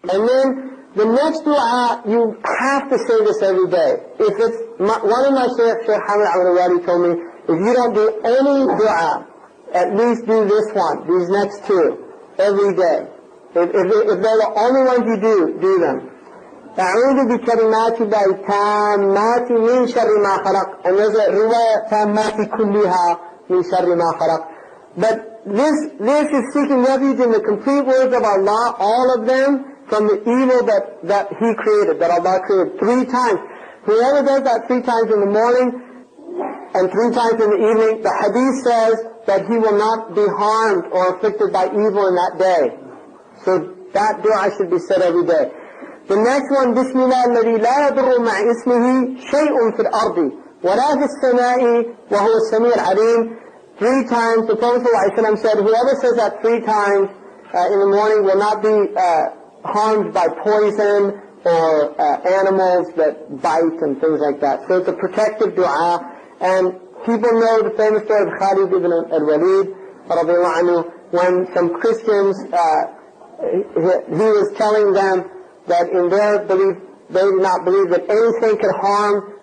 And then the next dua, you have to say this every day. If it's, one of my Sheikh Hamza Yusuf told me, if you don't do any dua, at least do this one, these next two, every day. If they're the only ones you do them. أعوذ بكلمات الله التامات من شر ما خلق. And there's a riwayah تامات كلها من شر ما خلق. But this is seeking refuge in the complete words of Allah, all of them, from the evil that He created, that Allah created 3 times. Whoever does that 3 times in the morning and 3 times in the evening, the hadith says that he will not be harmed or afflicted by evil in that day. So that dua should be said every day. The next one, بسم الله الذي لا يضر مع اسمه شيء في الأرض ولا في السماء وهو السميع العليم. 3 times, the Prophet ﷺ said, whoever says that 3 times in the morning will not be harmed by poison or animals that bite and things like that. So it's a protective dua. And people know the famous story of Khalid ibn al-Walid, radiallahu anhu, when some Christians, he was telling them that in their belief, they did not believe that anything could harm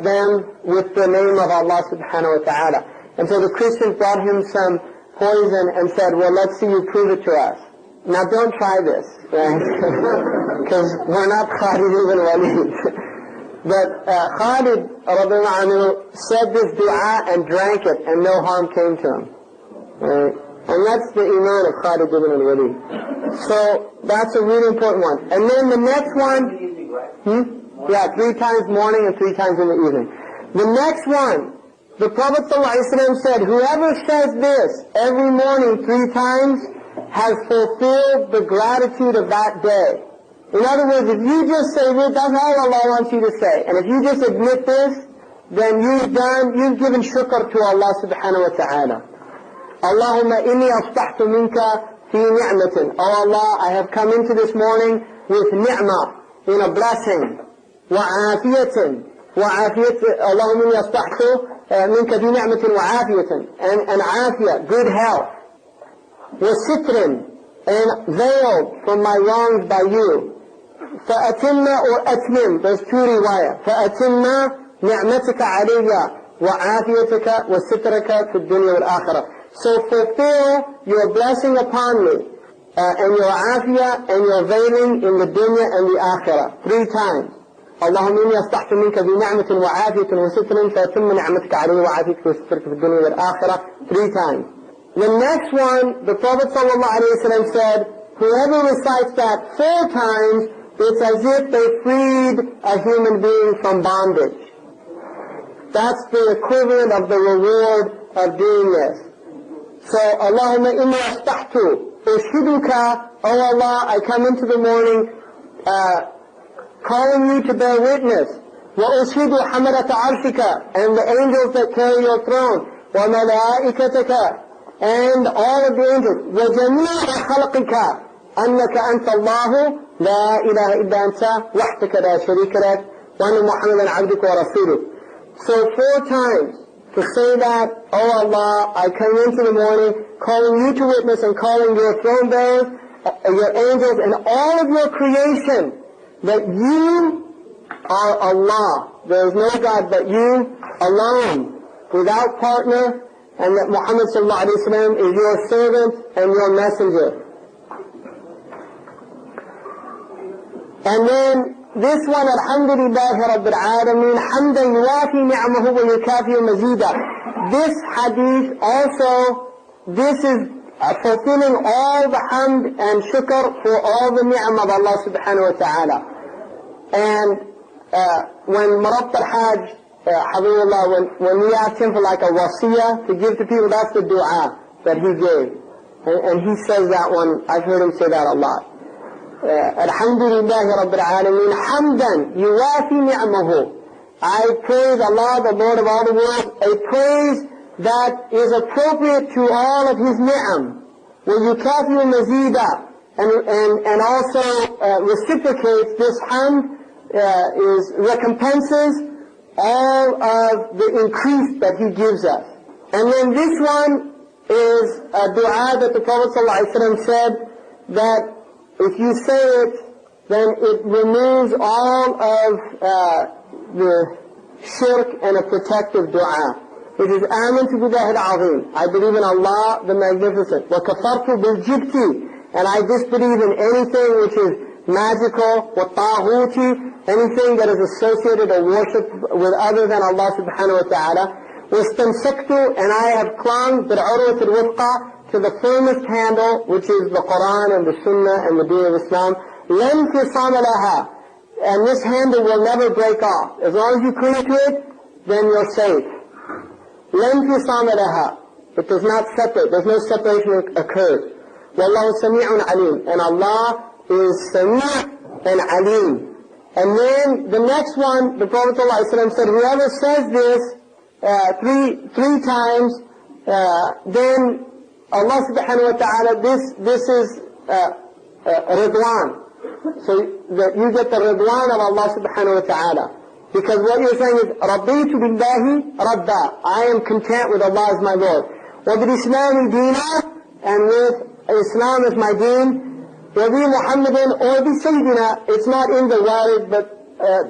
them with the name of Allah subhanahu wa ta'ala. And so the Christians brought him some poison and said, well, let's see you prove it to us. Now don't try this, right? Because we're not Khalid ibn Walid. But Khalid radiallahu anhu said this dua and drank it and no harm came to him. Right? And that's the iman of Khalid ibn al-Walid. So that's a really important one. And then the next one, yeah, 3 times morning and 3 times in the evening. The next one, the Prophet ﷺ said, whoever says this every morning 3 times has fulfilled the gratitude of that day. In other words, if you just say this, that's all Allah wants you to say. And if you just admit this, then you've given shukr to Allah subhanahu wa ta'ala. Allahumma inni asbahtu minka fi ni'matin. Oh Allah, I have come into this morning with ni'mah, in a blessing. Wa afiyatin. Allahumma inni asbahtu minka fi ni'matin wa afiyatin. And afiyah, good health. Wa sitrin, and veiled from my wrongs by you. فأتم or أتمم, there's 2 riwayah. فأتم نعمتك علي وعافيتك وسترك في الدنيا والآخرة. So fulfill your blessing upon me, and your afiyah and your veiling in the dunya and the akhirah. 3 times. اللهم إني أصبحت منك بنعمة وعافية وستر فأتم نعمتك علي وعافيتك وسترك في الدنيا والآخرة. 3 times. The next one, the Prophet ﷺ said, whoever recites that 4 times, it's as if they freed a human being from bondage. That's the equivalent of the reward of doing this. So, Allahumma inni asbahtu ushiduka, oh Allah, I come into the morning calling you to bear witness. Wa ushidu hamalata arshika, and the angels that carry your throne. Wa malaikataka, and all of the angels. Wa jami'a khalqika, annaka anta Allahu, la ilaha illa anta, wahdaka la sharika lak, wa anna Muhammadan abduka wa rasuluk. So 4 times to say that, oh Allah, I come into the morning calling you to witness and calling your throne bearers, your angels, and all of your creation, that you are Allah. There is no God but you alone, without partner, and that Muhammad sallallahu alaihi wasallam is your servant and your messenger. And then this one, Alhamdulillahi Rabbil Alameen, Hamdan yuwafi ni'amahu wa yukafi mazida. This hadith also, this is fulfilling all the hamd and shukr for all the ni'am of Allah subhanahu wa ta'ala. And when Marabt al-Hajj, Habibullah, when we asked him for like a wasiyah to give to people, that's the dua that he gave. And he says that one, I've heard him say that a lot. Alhamdulillahi Rabbil Alameen, Hamdan yuwafi ni'amahu. I praise Allah, the Lord of all the worlds, a praise that is appropriate to all of His ni'am. وَيُكَافِيُ مَزِيدًا, and also reciprocates this hamd, is recompenses all of the increase that He gives us. And then this one is a dua that the Prophet ﷺ said that if you say it then it removes all of the shirk and a protective dua. It is آمنت بالله العظيم. I believe in Allah the Magnificent. وكفرت بالجبت. And I disbelieve in anything which is magical, والطاغوت, anything that is associated or worshipped with other than Allah subhanahu wa ta'ala. واستمسكت, and I have clung بالعروة الوثقى, to the firmest handle, which is the Quran and the Sunnah and the Deen of Islam. لن انفصام لها. And this handle will never break off. As long as you cling to it, then you're safe. لن انفصام لها. It does not separate. There's no separation occurs. وَاللَّهُ سَمِيعٌ عَلِيمٌ. And Allah is Sami' and Alim. And then the next one, the Prophet ﷺ said, whoever says this three times, then Allah subhanahu wa ta'ala, this is Ridwan. So that you get the Ridwan of Allah subhanahu wa ta'ala. Because what you're saying is, رَضِيتُ بِاللَّهِ رَبَّا. I am content with Allah as my Lord. وَبِالْإِسْلَامِ دِينًا. And with Islam as my deen. وَبِمُحَمَّدٍ or بِسَيْدِنَا. It's not in the word, but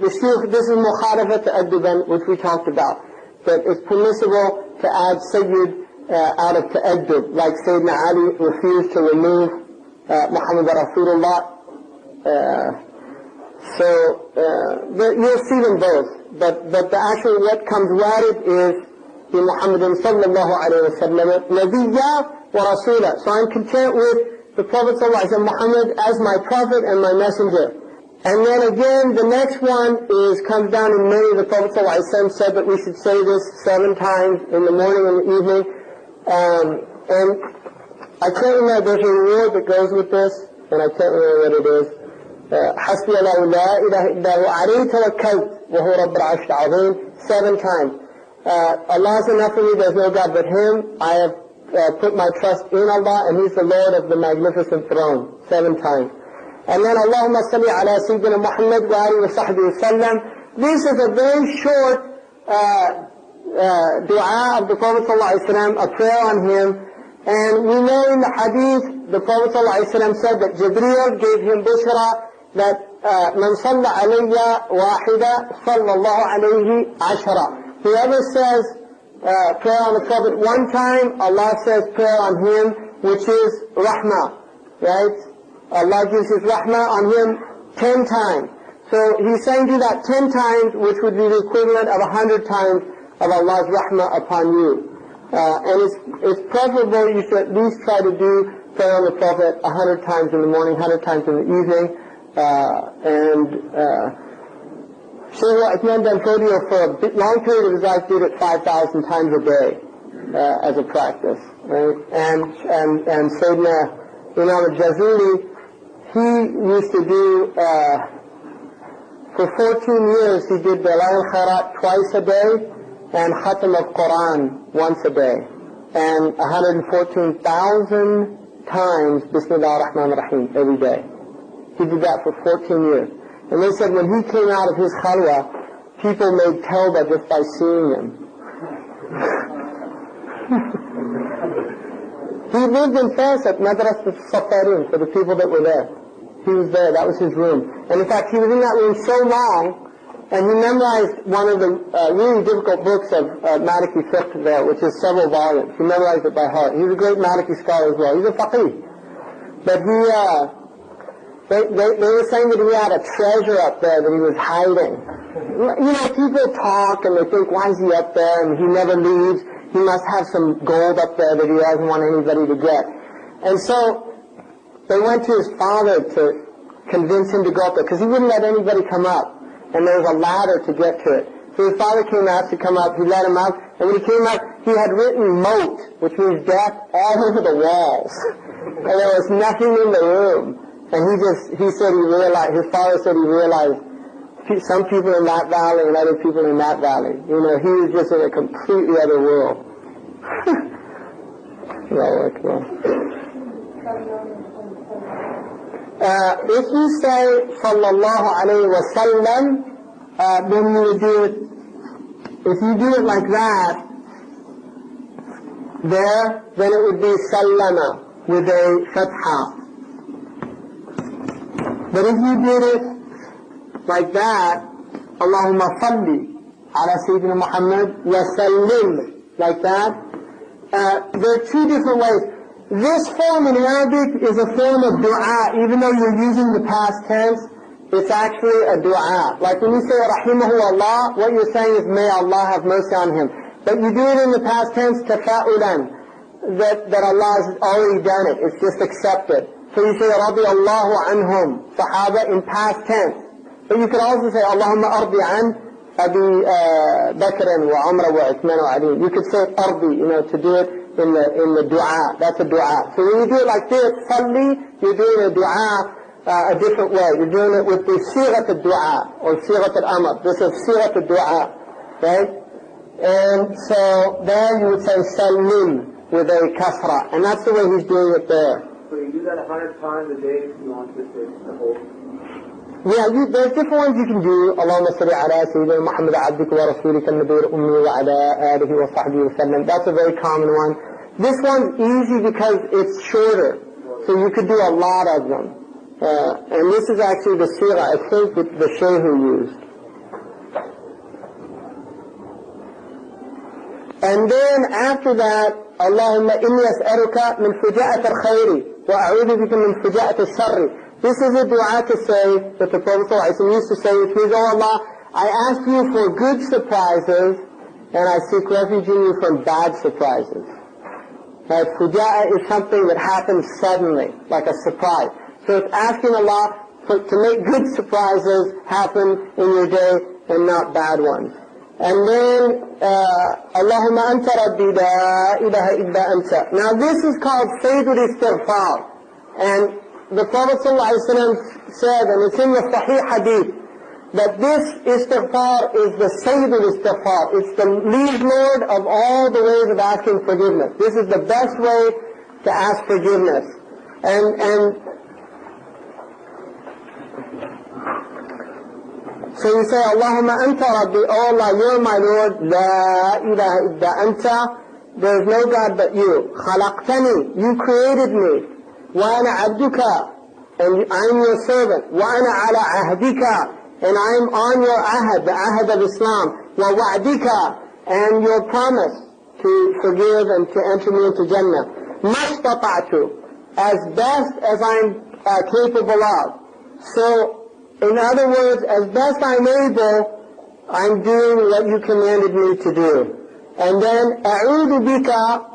this is مُخَالَفَةُ تَأَدُّبًا, which we talked about. That it's permissible to add Sayyid out of ta'addub, like Sayyidina Ali refused to remove Muhammad Rasulullah. You'll see them both. But the actual what comes warid is the Muhammadin sallallahu alayhi wa sallam, Nabiyya wa Rasulah. So I'm content with the Prophet sallallahu alayhi wa sallam, Muhammad as my prophet and my messenger. And then again, the next one comes down in many. The Prophet sallallahu alayhi wa sallam said that we should say this 7 times in the morning and the evening. And I can't remember, there's a reward that goes with this, and I can't remember what it is. حسبي الله لا إله إلا هو عليه توكلت وهو رب العرش العظيم. 7 times. Allah is enough for me, there's no God but Him. I have put my trust in Allah, and He's the Lord of the magnificent throne. 7 times. And then Allahumma salli ala Sayyidina Muhammad wa alihi wa sahbihi wa sallam. This is a very short dua of the Prophet ﷺ, a prayer on him. And we know in the hadith, the Prophet ﷺ said that Jibreel gave him bushra that man salla alayya wahida sallallahu alayhi ashara. Whoever says prayer on the Prophet 1 time, Allah says prayer on him, which is rahmah, right? Allah gives His rahmah on him 10 times. So He's saying do that 10 times, which would be the equivalent of 100 times of Allah's rahmah upon you. And it's preferable you should at least try to do prayer on the Prophet 100 times in the morning, 100 times in the evening. Shaykh Uthman bin Fodio for a long period of his life did it 5,000 times a day as a practice. Right? And Sayyidina Imam al-Jazuli, he used to do, for 14 years he did Dalal Khairat twice a day, and Khatam of Quran once a day, and 114,000 times Bismillah ar-Rahman ar-Rahim every day. He did that for 14 years. And they said when he came out of his khalwa, people made tawbah just by seeing him. He lived in Fas at Madras al-Safarin for the people that were there. He was there, that was his room. And in fact, he was in that room so long, and he memorized one of the really difficult books of Maliki fiqh there, which is several volumes. He memorized it by heart. He was a great Maliki scholar as well. He's a faqih. But they were saying that he had a treasure up there that he was hiding. You know, people talk and they think, why is he up there? And he never leaves. He must have some gold up there that he doesn't want anybody to get. And so they went to his father to convince him to go up there, because he wouldn't let anybody come up. And there was a ladder to get to it. So his father came out to come up, he let him out, and when he came out, he had written Maut, which means death, all over the walls. And there was nothing in the room. And his father said he realized some people in that valley and other people in that valley. You know, he was just in a completely other world. If you say sallallahu alayhi wa sallam, then you would do it, if you do it like that, then it would be sallama with a fatha. But if you did it like that, Allahumma salli ala Sayyidina Muhammad wa sallim, like that, there are two different ways. This form in Arabic is a form of dua, even though you're using the past tense. It's actually a dua. Like when you say rahimahu Allah, what you're saying is may Allah have mercy on him. But you do it in the past tense, tafa'ulan, that Allah has already done it. It's just accepted. So you say radiyallahu anhum, Sahaba in past tense. But you could also say Allahumma ardi an Abi Bakr wa Umar wa Uthman wa Ali. You could say ardi, to do it in the dua. That's a dua. So when you do it like this, salli, you're doing a dua a different way. You're doing it with the sighat al-dua or sighat al-amr. This is sighat al-dua, right? And so there you would say sallim with a kasra, and that's the way he's doing it there. So you do that 100 times a day if you want to say the whole. Yeah, there's different ones you can do. Allahumma salli ala Sayyidina Muhammad abdika wa rasulika an-nabiyyi ummi wa ala alihi wa sahbihi wa sallam. That's a very common one. This one's easy because it's shorter, so you could do a lot of them. And this is actually the surah, I think, that the Shaykh used. And then after that, Allahumma inni as'aluka min fuja'at al-khayri wa a'udhu bika min fuja'at al-sharri. This is a dua to say that the Prophet ﷺ used to say, which means, oh Allah, I ask you for good surprises and I seek refuge in you from bad surprises. Right? Fuja'a is something that happens suddenly, like a surprise. So it's asking Allah to make good surprises happen in your day and not bad ones. And then, Allahumma anta rabbi la ilaha illa anta. Now this is called Sayyidul Istighfar. And the Prophet ﷺ said, and it's in the Sahih Hadith, that this Istighfar is the Sayyidul Istighfar. It's the lead Lord of all the ways of asking forgiveness. This is the best way to ask forgiveness. And so you say, Allahumma anta rabbi, oh Allah, you're my Lord, la ilaha illa anta, there's no God but you. Khalaqtani, you created me. Wa ana abduka, and I'm your servant. Wa ana ala ahdika, and I'm on your ahad, the ahad of Islam. Wa wa'dika, and your promise to forgive and to enter me into Jannah. Mastata'tu, as best as I'm capable of. So, in other words, as best I'm able, I'm doing what you commanded me to do. And then, أعوذ بك,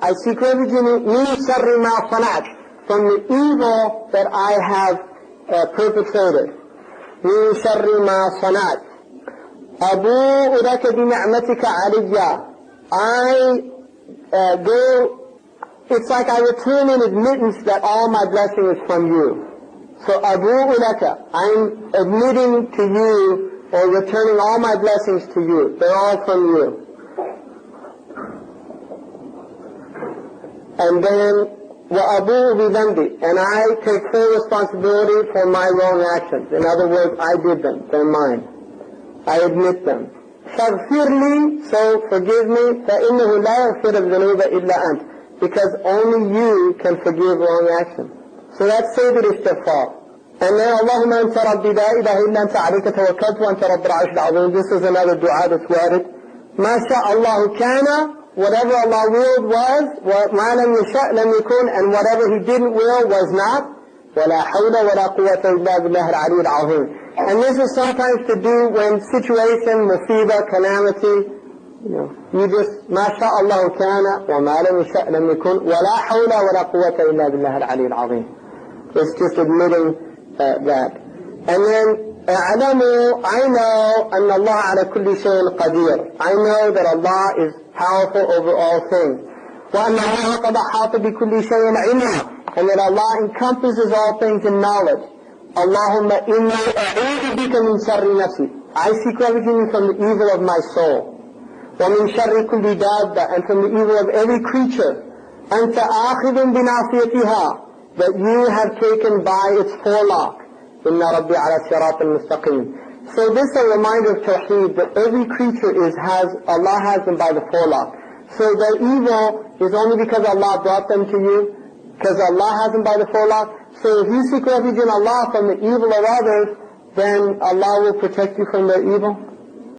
I seek refuge in you, من شر ما صنعت, from the evil that I have perpetrated. من شر ما صنعت. أبوء لك بنعمتك علي. It's like I return in admittance that all my blessing is from you. So abu'u laka, I'm admitting to you or returning all my blessings to you. They're all from you. And then wa abu'u bi dhanbi, and I take full responsibility for my wrong actions. In other words, I did them. They're mine. I admit them. Faghfir li, so forgive me. فَإِنَّهُ لَا يَغْفِرُ الذُّنُوبَ إِلَّا أَنْتَ, because only you can forgive wrong actions. So that's Sayyidul Istighfar. And then, Allahumma anta rabbi la ilaha illa anta alayka tawakkaltu wa anta rabbul arshil azim. This is another dua that's worded. Ma sha'allahu kana, whatever Allah willed was, wa ma lam yasha' lam yakun, and whatever He didn't will was not. Wa la hawla wa la quwwata illa billahi al-aliyyil azim. And this is sometimes to do when situation, musiba, calamity, you just, ma sha'allahu kana, wa ma lam yasha' lam yakun, wa la hawla wa la quwwata illa billahi al-aliyyil azim. It's just admitting that. And then, أعلموا, I know, أن الله على كل شيء قدير. I know that Allah is powerful over all things. وأن الله قد أحاط بكل شيء علما. And that Allah encompasses all things in knowledge. Allahumma inni a'udhu bika min sharri nafsi. I seek refuge in you from the evil of my soul. ومن شر كل دابة, and from the evil of every creature. أنت آخذ بناصيتها, that you have taken by its forelock. Inna Rabbi ala sirat al-mustaqim. So this is a reminder of Tawheed, that every creature Allah has them by the forelock. So the evil is only because Allah brought them to you, because Allah has them by the forelock, So if you seek refuge in Allah from the evil of others, then Allah will protect you from their evil.